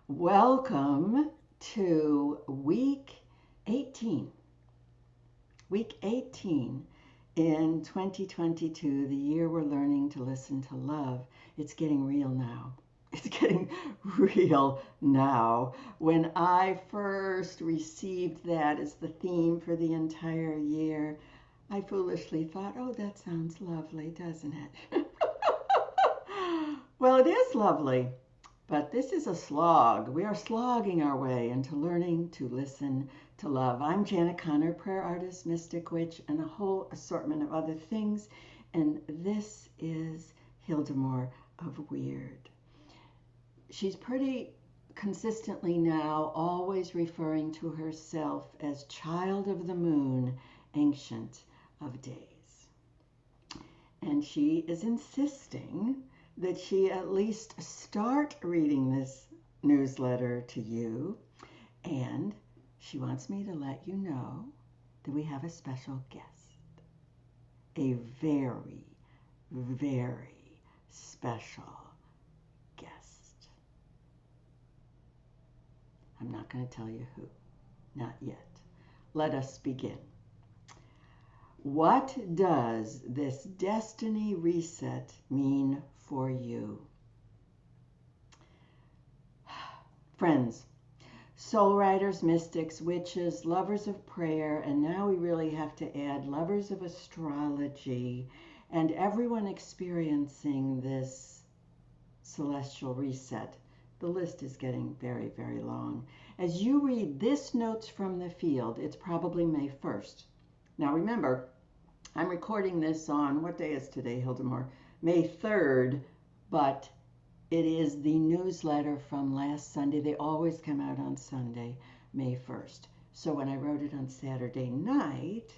Welcome to week 18. Week 18 in 2022, the year we're learning to listen to love. It's getting real now. It's getting real now. When I first received that as the theme for the entire year, I foolishly thought, oh, that sounds lovely, doesn't it? Well, it is lovely. But this is a slog. We are slogging our way into learning to listen to love. I'm Janet Connor, prayer artist, mystic witch, and a whole assortment of other things. And this is Hildemore of Weird. She's pretty consistently now always referring to herself as Child of the Moon, Ancient of Days. And she is insisting that she at least start reading this newsletter to you. And she wants me to let you know that we have a special guest. A very, very special guest. I'm not going to tell you who. Not yet. Let us begin. What does this destiny reset mean for you? Friends, soul riders, mystics, witches, lovers of prayer, and now we really have to add lovers of astrology, and everyone experiencing this celestial reset. The list is getting very, very long. As you read this Notes from the Field, it's probably May 1st. Now remember, I'm recording this on, what day is today, Hildemore? May 3rd, but it is the newsletter from last Sunday. They always come out on Sunday, May 1st. So when I wrote it on Saturday night,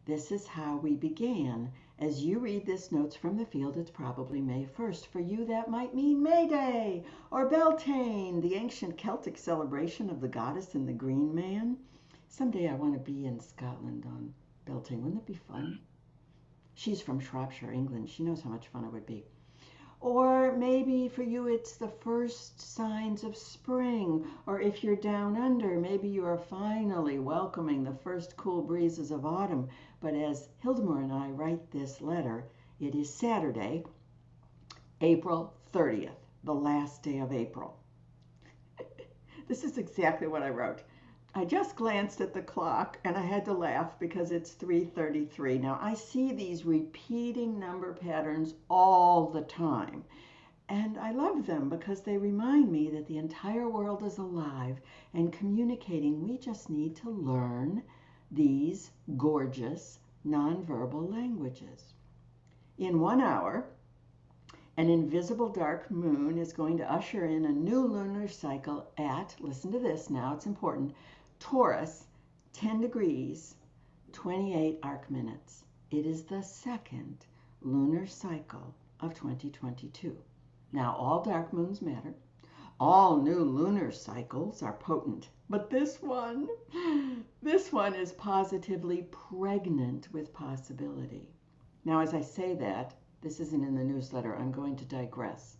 this is how we began. As you read this Notes from the Field, it's probably May 1st. For you, that might mean May Day or Beltane, the ancient Celtic celebration of the Goddess and the Greenman. Someday I want to be in Scotland on Beltane. Wouldn't it be fun? She's from Shropshire, England. She knows how much fun it would be. Or maybe for you it's the first signs of spring. Or if you're down under, maybe you are finally welcoming the first cool breezes of autumn. But as Hildemore and I write this letter, it is Saturday, April 30th, the last day of April. This is exactly what I wrote. I just glanced at the clock and I had to laugh because it's 3:33. Now I see these repeating number patterns all the time. And I love them because they remind me that the entire world is alive and communicating. We just need to learn these gorgeous nonverbal languages. In 1 hour, an invisible dark moon is going to usher in a new lunar cycle at, listen to this now, it's important, Taurus, 10 degrees, 28 arc minutes. It is the second lunar cycle of 2022. Now, all dark moons matter. All new lunar cycles are potent. But this one is positively pregnant with possibility. Now, as I say that, this isn't in the newsletter. I'm going to digress.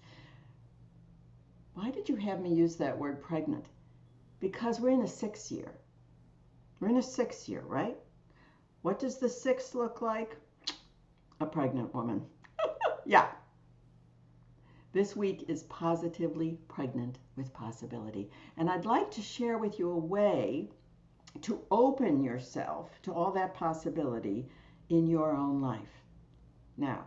Why did you have me use that word pregnant? Because we're in a 6th year. We're in a 6th year, right? What does the 6th look like? A pregnant woman. Yeah. This week is positively pregnant with possibility. And I'd like to share with you a way to open yourself to all that possibility in your own life. Now,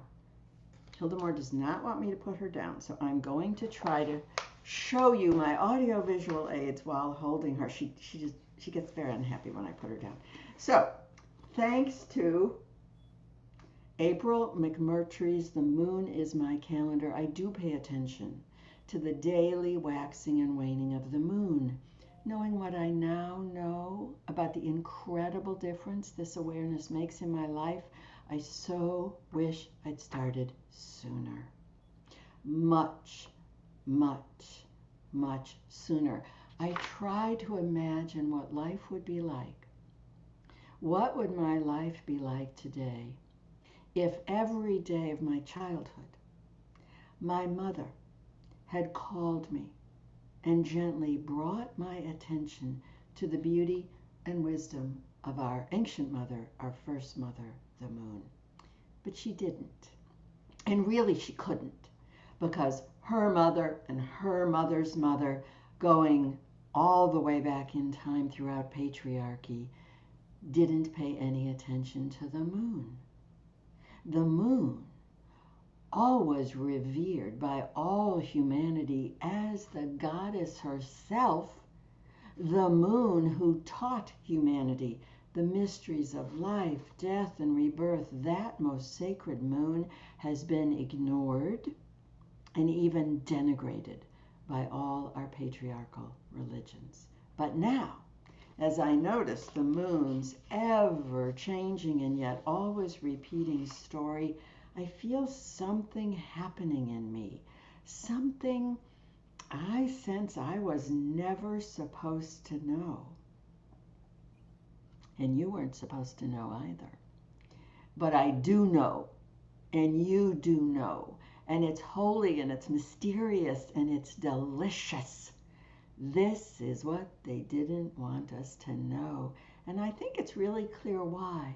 Hildemore does not want me to put her down, so I'm going to try to show you my audio-visual aids while holding her. She gets very unhappy when I put her down. So, thanks to April McMurtry's The Moon is My Calendar, I do pay attention to the daily waxing and waning of the moon. Knowing what I now know about the incredible difference this awareness makes in my life, I so wish I'd started sooner. Much, much, much sooner. I try to imagine what life would be like. What would my life be like today if every day of my childhood, my mother had called me and gently brought my attention to the beauty and wisdom of our ancient mother, our first mother, the moon. But she didn't. And really she couldn't, because her mother and her mother's mother, going all the way back in time throughout patriarchy, didn't pay any attention to the moon. The moon, always revered by all humanity as the goddess herself, the moon who taught humanity the mysteries of life, death, and rebirth, that most sacred moon has been ignored and even denigrated by all our patriarchal religions. But now, as I notice the moon's ever-changing and yet always repeating story, I feel something happening in me, something I sense I was never supposed to know. And you weren't supposed to know either. But I do know, and you do know, and it's holy and it's mysterious and it's delicious. This is what they didn't want us to know. And I think it's really clear why.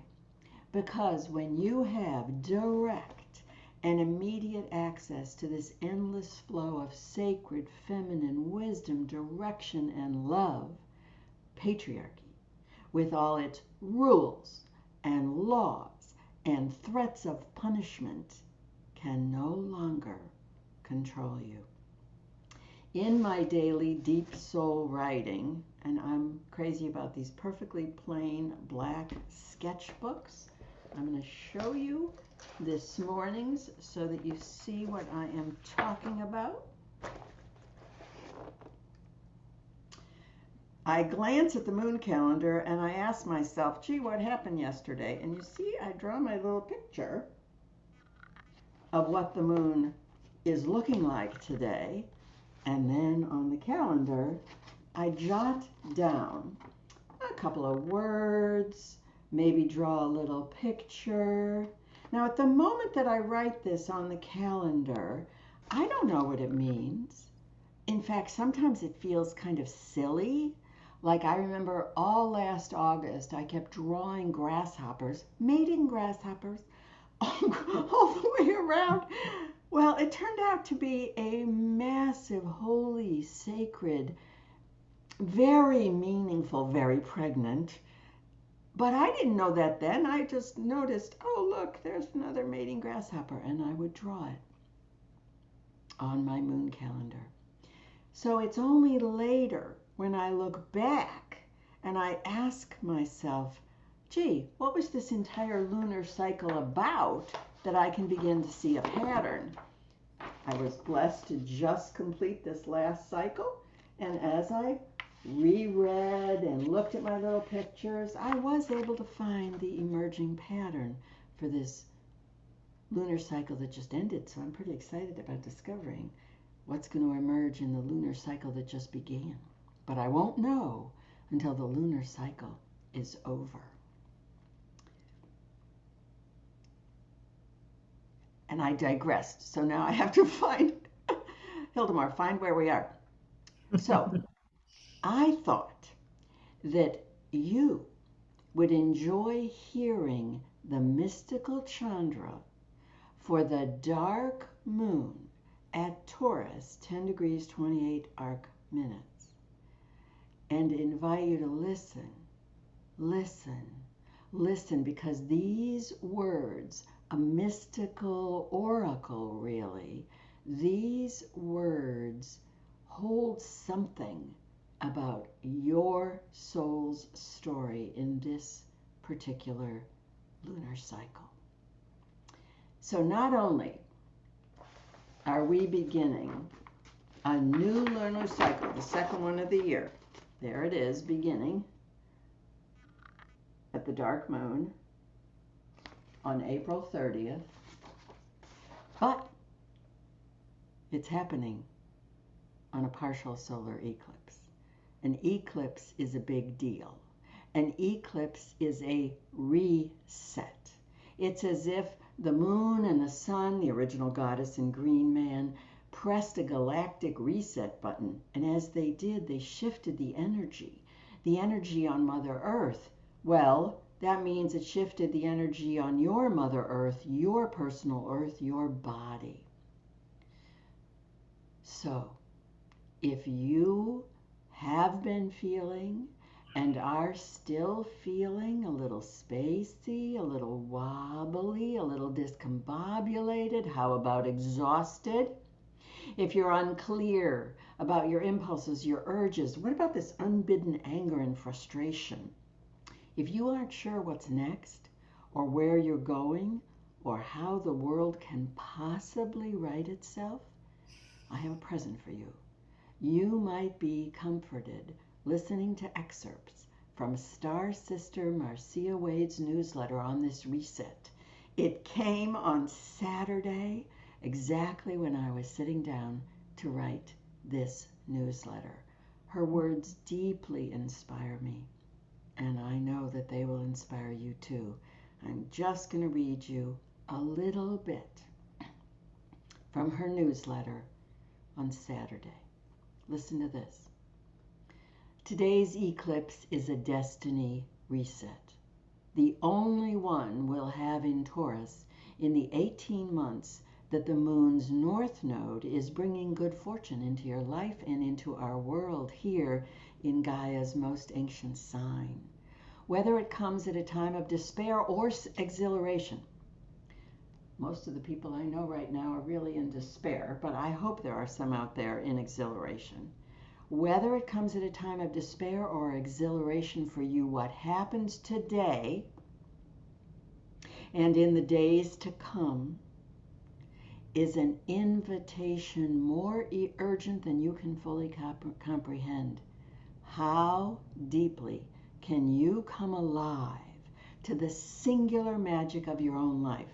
Because when you have direct and immediate access to this endless flow of sacred feminine wisdom, direction, and love, patriarchy, with all its rules and laws and threats of punishment, can no longer control you. In my daily deep soul writing, and I'm crazy about these perfectly plain black sketchbooks, I'm going to show you this morning's so that you see what I am talking about. I glance at the moon calendar and I ask myself, gee, what happened yesterday? And you see, I draw my little picture of what the moon is looking like today. And then on the calendar, I jot down a couple of words, maybe draw a little picture. Now, at the moment that I write this on the calendar, I don't know what it means. In fact, sometimes it feels kind of silly. Like I remember all last August, I kept drawing grasshoppers, mating grasshoppers, all the way around. Well, it turned out to be a massive, holy, sacred, very meaningful, very pregnant. But I didn't know that then. I just noticed, oh, look, there's another mating grasshopper. And I would draw it on my moon calendar. So it's only later when I look back and I ask myself, gee, what was this entire lunar cycle about, that I can begin to see a pattern. I was blessed to just complete this last cycle, and as I reread and looked at my little pictures, I was able to find the emerging pattern for this lunar cycle that just ended. So I'm pretty excited about discovering what's going to emerge in the lunar cycle that just began. But I won't know until the lunar cycle is over. And I digressed. So now I have to find, Hildemar, find where we are. So I thought that you would enjoy hearing the mystical Chandra for the dark moon at Taurus, 10 degrees 28 arc minutes, and invite you to listen, listen, listen, because these words, a mystical oracle really, these words hold something about your soul's story in this particular lunar cycle. So not only are we beginning a new lunar cycle, the second one of the year, there it is, beginning at the dark moon on April 30th, but it's happening on a partial solar eclipse. An eclipse is a big deal. An eclipse is a reset. It's as if the moon and the sun, the original Goddess and Greenman, pressed a galactic reset button, and as they did, they shifted the energy on Mother Earth. Well, that means it shifted the energy on your Mother Earth, your personal earth, your body. So, if you have been feeling and are still feeling a little spacey, a little wobbly, a little discombobulated, how about exhausted? If you're unclear about your impulses, your urges, what about this unbidden anger and frustration? If you aren't sure what's next, or where you're going, or how the world can possibly right itself, I have a present for you. You might be comforted listening to excerpts from Star Sister Marcia Wade's newsletter on this reset. It came on Saturday, exactly when I was sitting down to write this newsletter. Her words deeply inspire me, and I know that they will inspire you too. I'm just going to read you a little bit from her newsletter on Saturday. Listen to this. Today's eclipse is a destiny reset, the only one we'll have in Taurus in the 18 months that the moon's north node is bringing good fortune into your life and into our world here in Gaia's most ancient sign. Whether it comes at a time of despair or exhilaration. Most of the people I know right now are really in despair, but I hope there are some out there in exhilaration. Whether it comes at a time of despair or exhilaration for you, what happens today and in the days to come is an invitation more urgent than you can fully comprehend. How deeply can you come alive to the singular magic of your own life?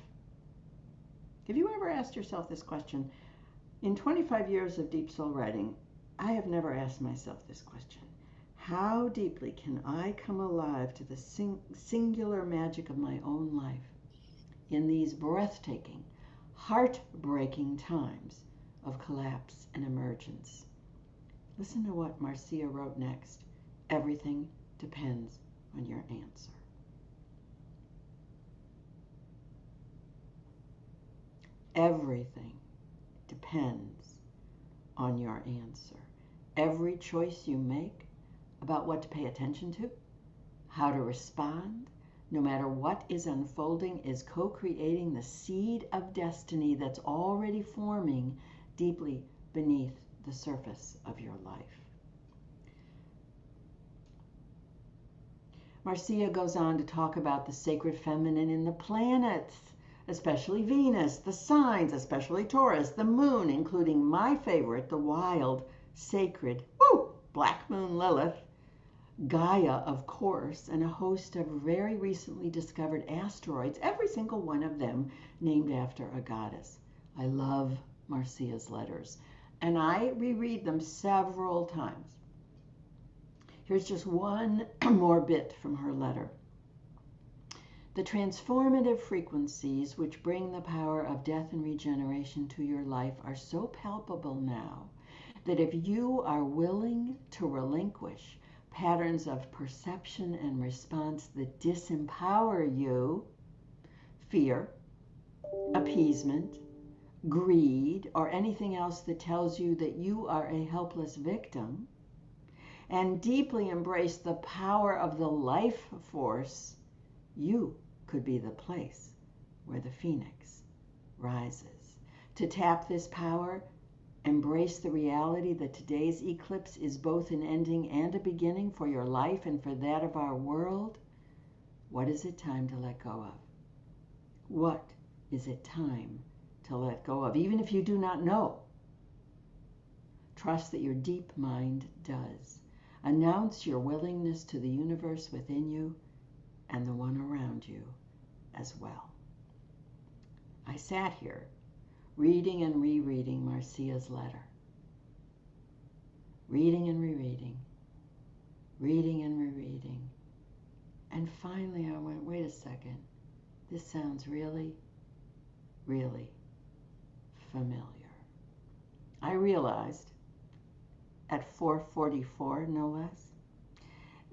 Have you ever asked yourself this question? In 25 years of deep soul writing, I have never asked myself this question. How deeply can I come alive to the singular magic of my own life in these breathtaking, heartbreaking times of collapse and emergence? Listen to what Marcia wrote next. Everything depends on your answer. Everything depends on your answer. Every choice you make about what to pay attention to, how to respond, no matter what is unfolding, is co-creating the seed of destiny that's already forming deeply beneath the surface of your life. Marcia goes on to talk about the sacred feminine in the planets, especially Venus, the signs, especially Taurus, the moon, including my favorite, the wild, sacred, black moon Lilith, Gaia, of course, and a host of very recently discovered asteroids, every single one of them named after a goddess. I love Marcia's letters, and I reread them several times. Here's just one more bit from her letter. The transformative frequencies which bring the power of death and regeneration to your life are so palpable now that if you are willing to relinquish patterns of perception and response that disempower you, fear, appeasement, greed, or anything else that tells you that you are a helpless victim, and deeply embrace the power of the life force, you could be the place where the phoenix rises. To tap this power, embrace the reality that today's eclipse is both an ending and a beginning for your life and for that of our world. What is it time to let go of? What is it time to let go of? Even if you do not know, trust that your deep mind does. Announce your willingness to the universe within you and the one around you as well. I sat here reading and rereading Marcia's letter. Reading and rereading. Reading and rereading. And finally I went, wait a second. This sounds really, really familiar. I realized at 4:44, no less,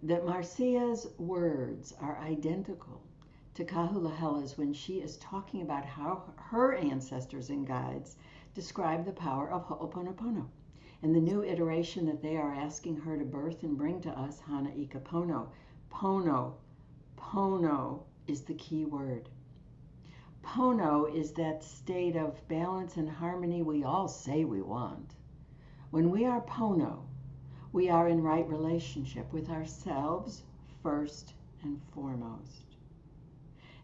that Marcia's words are identical to Kahulahela's when she is talking about how her ancestors and guides describe the power of Ho'oponopono and the new iteration that they are asking her to birth and bring to us, Hana Ika Pono. Pono. Pono is the key word. Pono is that state of balance and harmony we all say we want. When we are Pono, we are in right relationship with ourselves first and foremost.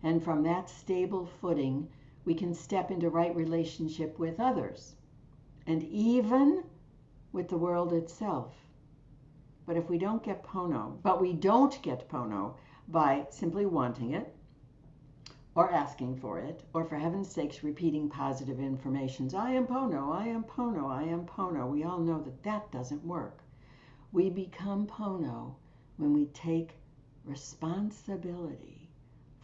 And from that stable footing, we can step into right relationship with others and even with the world itself. But if we don't get Pono, by simply wanting it or asking for it, or for heaven's sakes repeating positive affirmations, I am Pono, I am Pono, I am Pono. We all know that that doesn't work. We become Pono when we take responsibility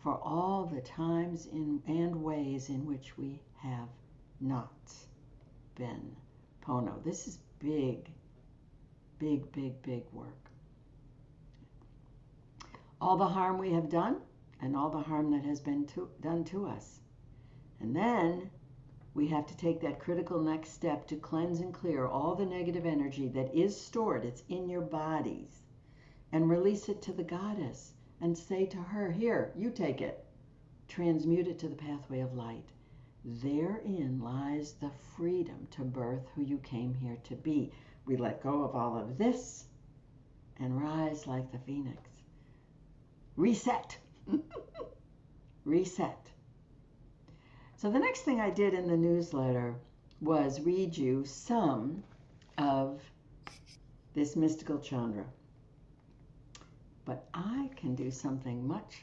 for all the times and ways in which we have not been Pono. This is big, big, big, big work. All the harm we have done and all the harm that has been done to us. And then we have to take that critical next step to cleanse and clear all the negative energy that is stored, it's in your bodies, and release it to the goddess and say to her, here, you take it. Transmute it to the pathway of light. Therein lies the freedom to birth who you came here to be. We let go of all of this and rise like the phoenix. Reset. Reset. So the next thing I did in the newsletter was read you some of this mystical Chandra. But I can do something much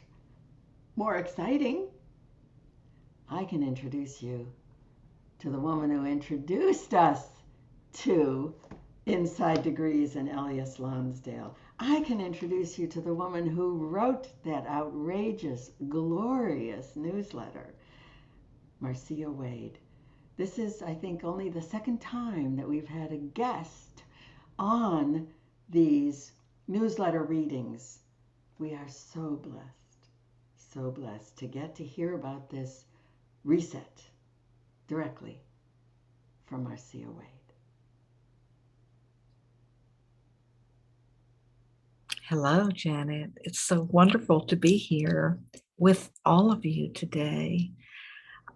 more exciting. I can introduce you to the woman who introduced us to Inside Degrees and Elias Lonsdale. I can introduce you to the woman who wrote that outrageous, glorious newsletter, Marcia Wade. This is, I think, only the second time that we've had a guest on these newsletter readings. We are so blessed to get to hear about this reset directly from Marcia Wade. Hello, Janet. It's so wonderful to be here with all of you today.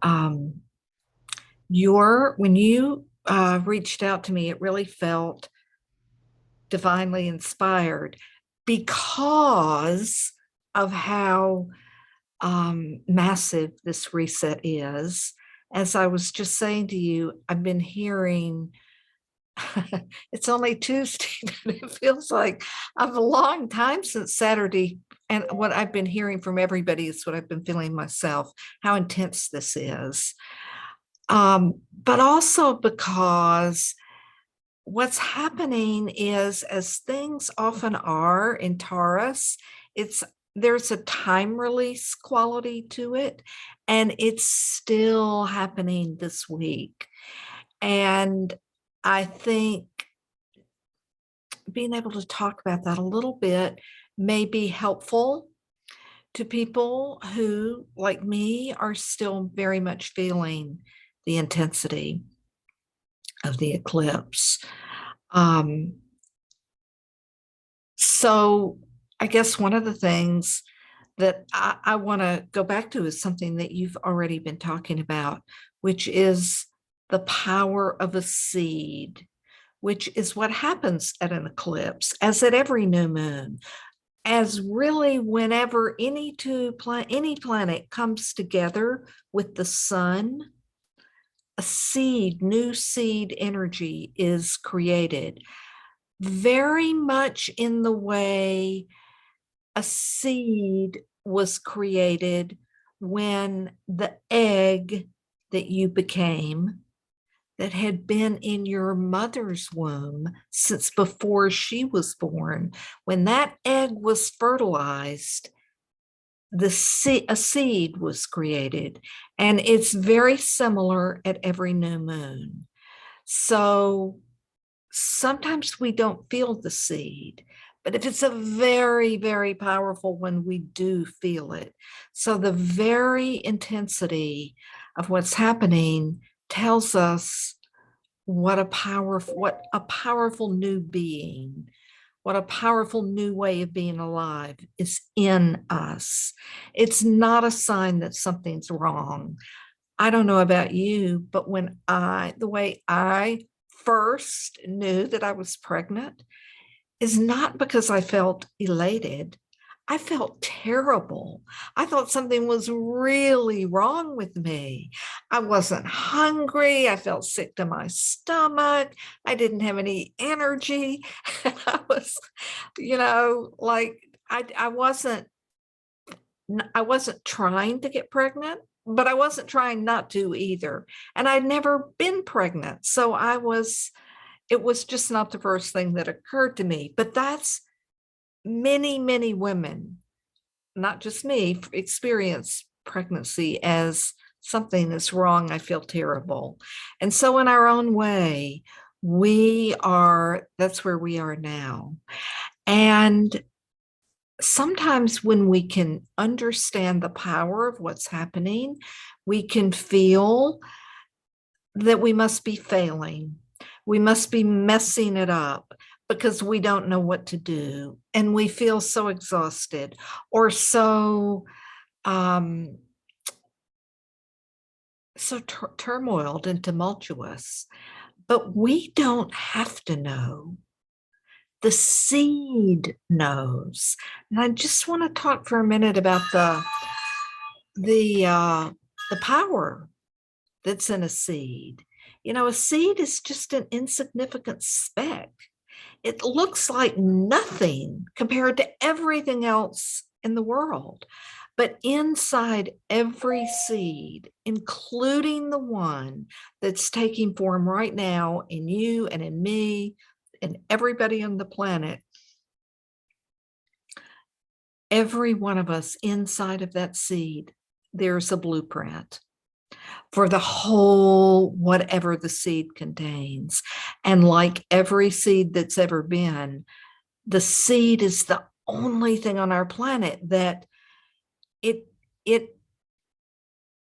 When you reached out to me, it really felt divinely inspired because of how massive this reset is. As I was just saying to you, I've been hearing it's only Tuesday, but it feels like a long time since Saturday. And what I've been hearing from everybody is what I've been feeling myself, how intense this is. But also because what's happening is, as things often are in Taurus, there's a time release quality to it, and it's still happening this week. And I think being able to talk about that a little bit may be helpful to people who, like me, are still very much feeling the intensity of the eclipse. So I guess one of the things that I want to go back to is something that you've already been talking about, which is the power of a seed, which is what happens at an eclipse, as at every new moon, as really whenever any planet comes together with the sun, a seed, new seed energy is created, very much in the way a seed was created when the egg that you became, that had been in your mother's womb since before she was born, when that egg was fertilized, a seed was created. And it's very similar at every new moon. So sometimes we don't feel the seed, but if it's a very, very powerful one, we do feel it. So the very intensity of what's happening tells us what a powerful new being, what a powerful new way of being alive is in us. It's not a sign that something's wrong. I don't know about you, but the way I first knew that I was pregnant is not because I felt elated. I felt terrible. I thought something was really wrong with me. I wasn't hungry. I felt sick to my stomach. I didn't have any energy. I was, like I wasn't trying to get pregnant, but I wasn't trying not to either. And I'd never been pregnant. So it was just not the first thing that occurred to me. But that's many, many women, not just me, experience pregnancy as something that's wrong. I feel terrible. And so, in our own way, that's where we are now. And sometimes when we can understand the power of what's happening, we can feel that we must be failing. We must be messing it up because we don't know what to do. And we feel so exhausted or um, so turmoiled and tumultuous. But we don't have to know. The seed knows. And I just want to talk for a minute about the power that's in a seed. A seed is just an insignificant speck. It looks like nothing compared to everything else in the world. But inside every seed, including the one that's taking form right now in you and in me and everybody on the planet, every one of us inside of that seed, there's a blueprint for the whole, whatever the seed contains. And like every seed that's ever been, the seed is the only thing on our planet that it it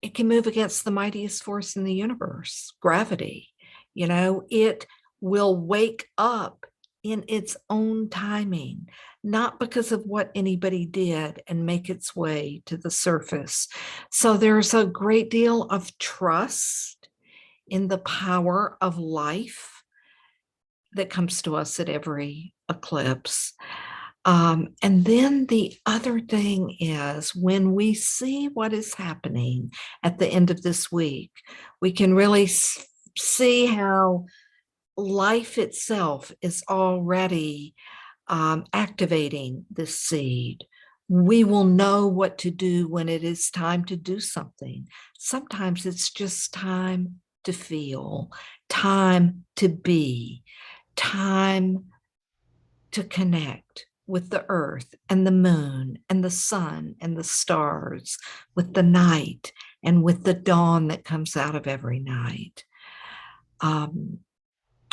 it can move against the mightiest force in the universe, gravity. It will wake up in its own timing, not because of what anybody did, and make its way to the surface. So there's a great deal of trust in the power of life that comes to us at every eclipse. And then the other thing is when we see what is happening at the end of this week, we can really see how life itself is already activating this seed. We will know what to do when it is time to do something. Sometimes it's just time to feel, time to be, time to connect with the earth and the moon and the sun and the stars, with the night and with the dawn that comes out of every night.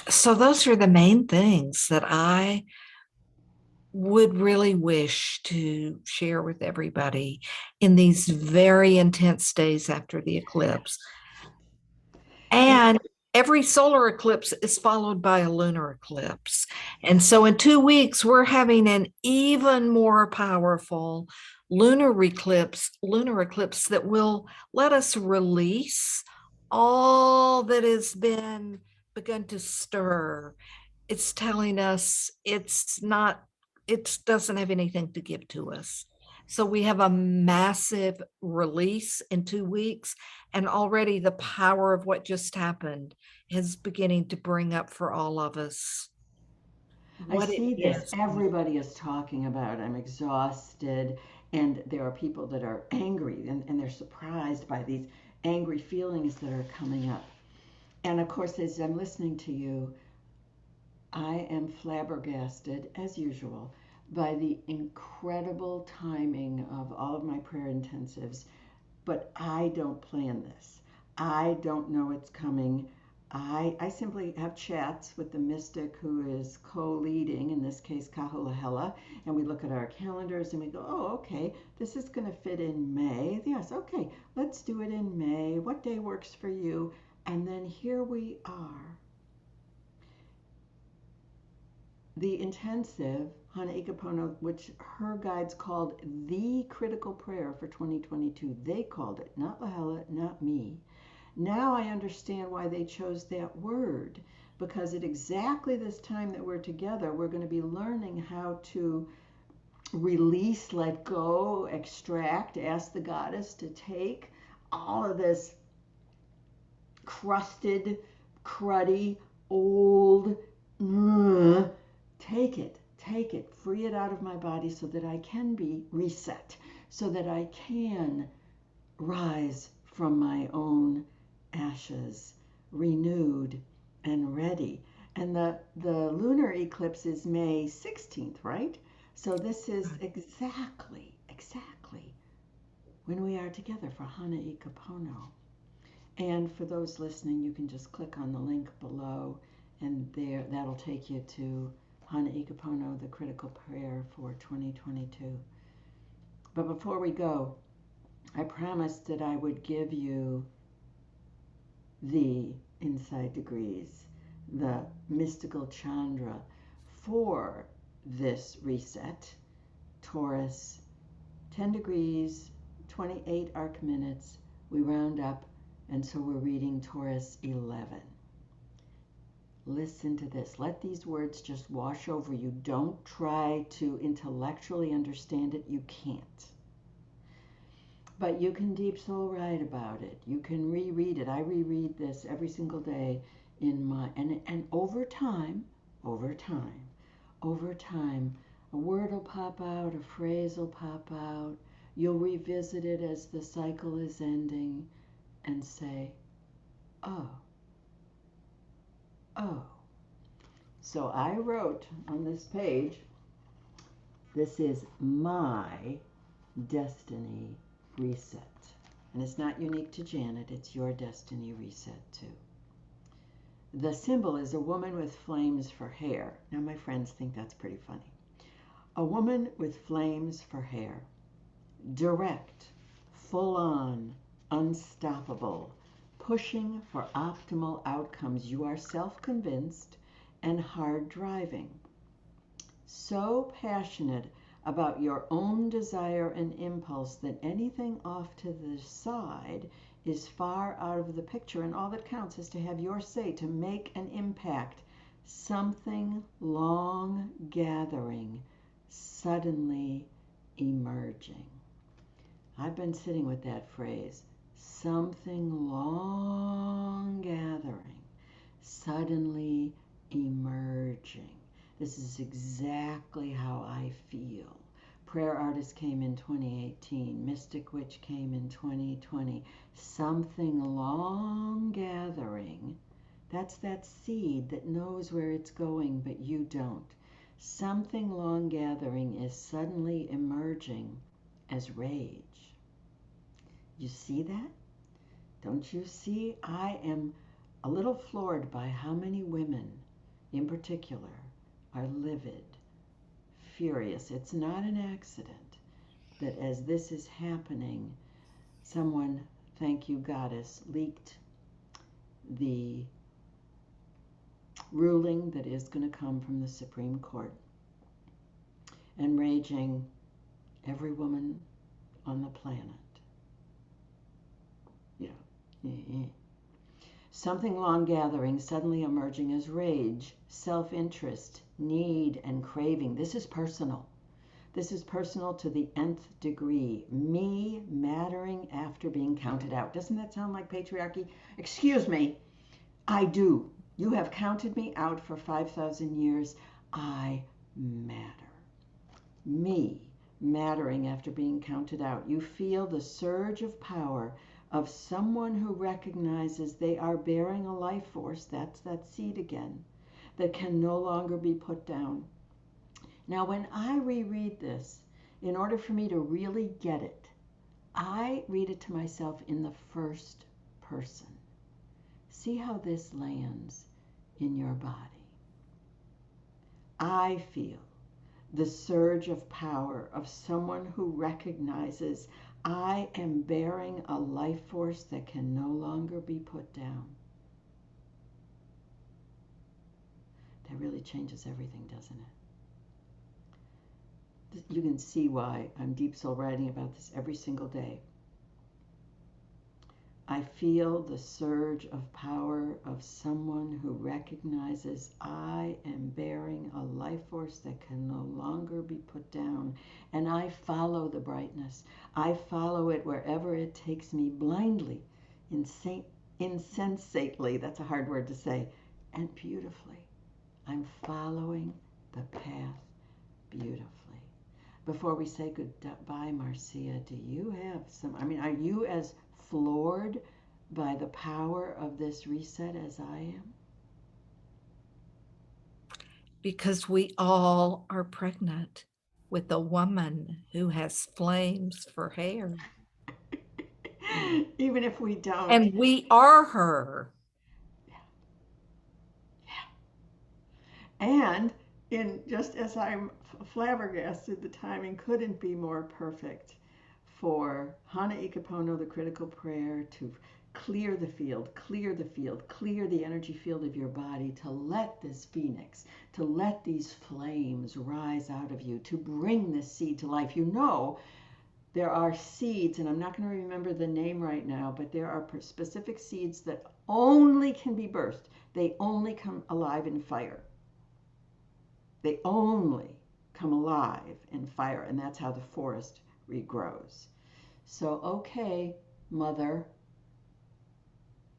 So those are the main things that I would really wish to share with everybody in these very intense days after the eclipse. And every solar eclipse is followed by a lunar eclipse. And so in 2 weeks, we're having an even more powerful lunar eclipse that will let us release all that has been begun to stir. It's telling us it doesn't have anything to give to us. So we have a massive release in 2 weeks, and already the power of what just happened is beginning to bring up for all of us I what it see this. is. Everybody is talking about I'm exhausted, and there are people that are angry and they're surprised by these angry feelings that are coming up. And of course, as I'm listening to you, I am flabbergasted, as usual, by the incredible timing of all of my prayer intensives. But I don't plan this. I don't know it's coming. I simply have chats with the mystic who is co-leading, in this case Kahulahela, and we look at our calendars and we go, oh, okay, this is going to fit in May. Yes, okay, let's do it in May. What day works for you? And then here we are. The intensive Hanaikapono, which her guides called the critical prayer for 2022. They called it, not Lahela, not me. Now I understand why they chose that word, because at exactly this time that we're together, we're going to be learning how to release, let go, extract, ask the goddess to take all of this crusted, cruddy, old, take it, free it out of my body so that I can be reset, so that I can rise from my own ashes, renewed and ready. And the lunar eclipse is May 16th, right? So this is exactly when we are together for Hanaikapono. And for those listening, you can just click on the link below, and there that'll take you to Hanaikapono, the critical prayer for 2022. But before we go, I promised that I would give you the inside degrees, the mystical Chandra for this reset. Taurus, 10 degrees, 28 arc minutes. We round up, and so we're reading Taurus 11. Listen to this. Let these words just wash over you. Don't try to intellectually understand it. You can't. But you can deep soul write about it. You can reread it. I reread this every single day in my, and over time, a word will pop out, a phrase will pop out. You'll revisit it as the cycle is ending and say, oh. So I wrote on this page, this is my destiny reset. And it's not unique to Janet, it's your destiny reset too. The symbol is a woman with flames for hair. Now my friends think that's pretty funny. A woman with flames for hair. Direct, full on, unstoppable, pushing for optimal outcomes. You are self-convinced and hard driving. So passionate about your own desire and impulse that anything off to the side is far out of the picture, and all that counts is to have your say, to make an impact. Something long gathering, suddenly emerging. I've been sitting with that phrase, something long gathering, suddenly emerging. This is exactly how I feel. Prayer Artist came in 2018. Mystic Witch came in 2020. Something long gathering. That's that seed that knows where it's going, but you don't. Something long gathering is suddenly emerging as rage. You see that? Don't you see? I am a little floored by how many women, in particular, are livid, furious. It's not an accident that as this is happening, someone, thank you Goddess, leaked the ruling that is going to come from the Supreme Court, enraging every woman on the planet. Yeah. Something long gathering, suddenly emerging as rage, self-interest, need, and craving. This is personal. This is personal to the nth degree. Me mattering after being counted out. Doesn't that sound like patriarchy? Excuse me. I do. You have counted me out for 5,000 years. I matter. Me mattering after being counted out. You feel the surge of power of someone who recognizes they are bearing a life force, that's that seed again, that can no longer be put down. Now, when I reread this, in order for me to really get it, I read it to myself in the first person. See how this lands in your body. I feel the surge of power of someone who recognizes I am bearing a life force that can no longer be put down. That really changes everything, doesn't it? You can see why I'm deep soul writing about this every single day. I feel the surge of power of someone who recognizes I am bearing a life force that can no longer be put down. And I follow the brightness. I follow it wherever it takes me blindly, insensately, that's a hard word to say, and beautifully. I'm following the path beautifully. Before we say goodbye, Marcia, do you have are you as floored by the power of this reset as I am? Because we all are pregnant with a woman who has flames for hair. Even if we don't. And we are her. And just as I'm flabbergasted, the timing couldn't be more perfect for Hana Ikapono, the critical prayer, to clear the field, clear the field, clear the energy field of your body, to let this phoenix, to let these flames rise out of you, to bring this seed to life. You know, there are seeds, and I'm not going to remember the name right now, but there are specific seeds that only can be birthed. They only come alive in fire. They only come alive in fire, and that's how the forest regrows. So, okay, Mother,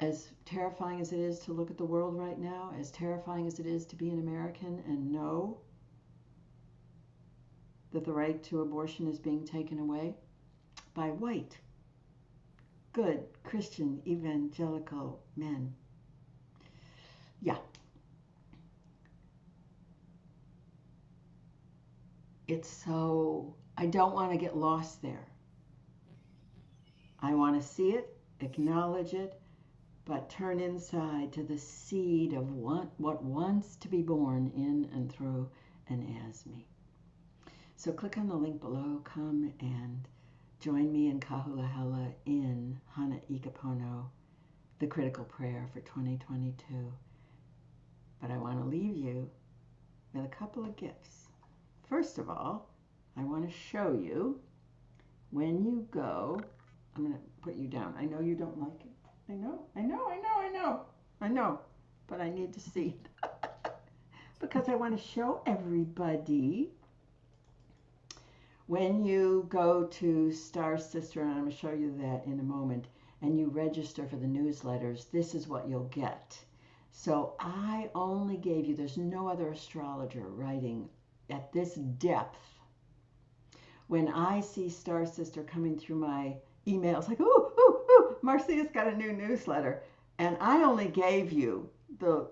as terrifying as it is to look at the world right now, as terrifying as it is to be an American and know that the right to abortion is being taken away by white, good, Christian, evangelical men. Yeah. I don't want to get lost there. I want to see it, acknowledge it, but turn inside to the seed of what wants to be born in and through and as me. So click on the link below, come and join me in Kahulahela in Hana Ikapono, the critical prayer for 2022. But I want to leave you with a couple of gifts. First of all, I want to show you when you go, I'm going to put you down. I know you don't like it. I know, but I need to see it because I want to show everybody. When you go to Star Sister, and I'm going to show you that in a moment, and you register for the newsletters, this is what you'll get. So I only gave you, there's no other astrologer writing at this depth. When I see Star Sister coming through my emails, like, ooh, Marcia's got a new newsletter. And I only gave you the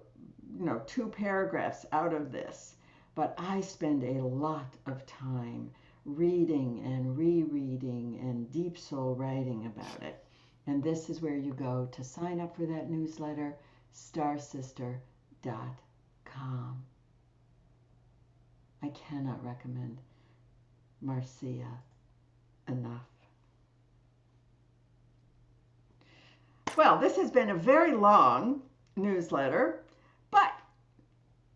2 paragraphs out of this, but I spend a lot of time reading and rereading and deep soul writing about it. And this is where you go to sign up for that newsletter, starsister.com. I cannot recommend Marcia enough. Well, this has been a very long newsletter, but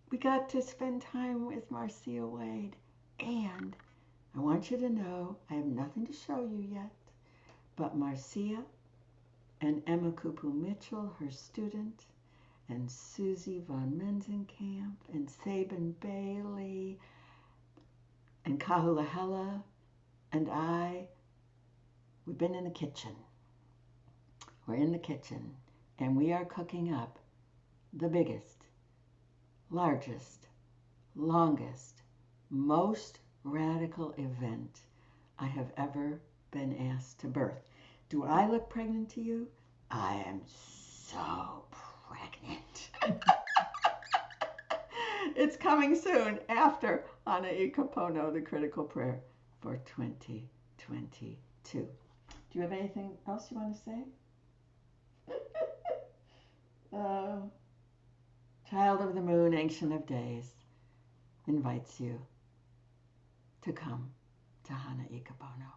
we got to spend time with Marcia Wade. And I want you to know, I have nothing to show you yet, but Marcia and Emma Kupu Mitchell, her student, and Susie von Menzenkamp, and Sabin Bailey, and Kahulahela, and we've been in the kitchen. We're in the kitchen, and we are cooking up the biggest, largest, longest, most radical event I have ever been asked to birth. Do I look pregnant to you? I am so pregnant. It's coming soon after Hana Ikapono, the critical prayer for 2022. Do you have anything else you want to say? Uh, Child of the Moon, Ancient of Days, invites you to come to Hana Ikabono.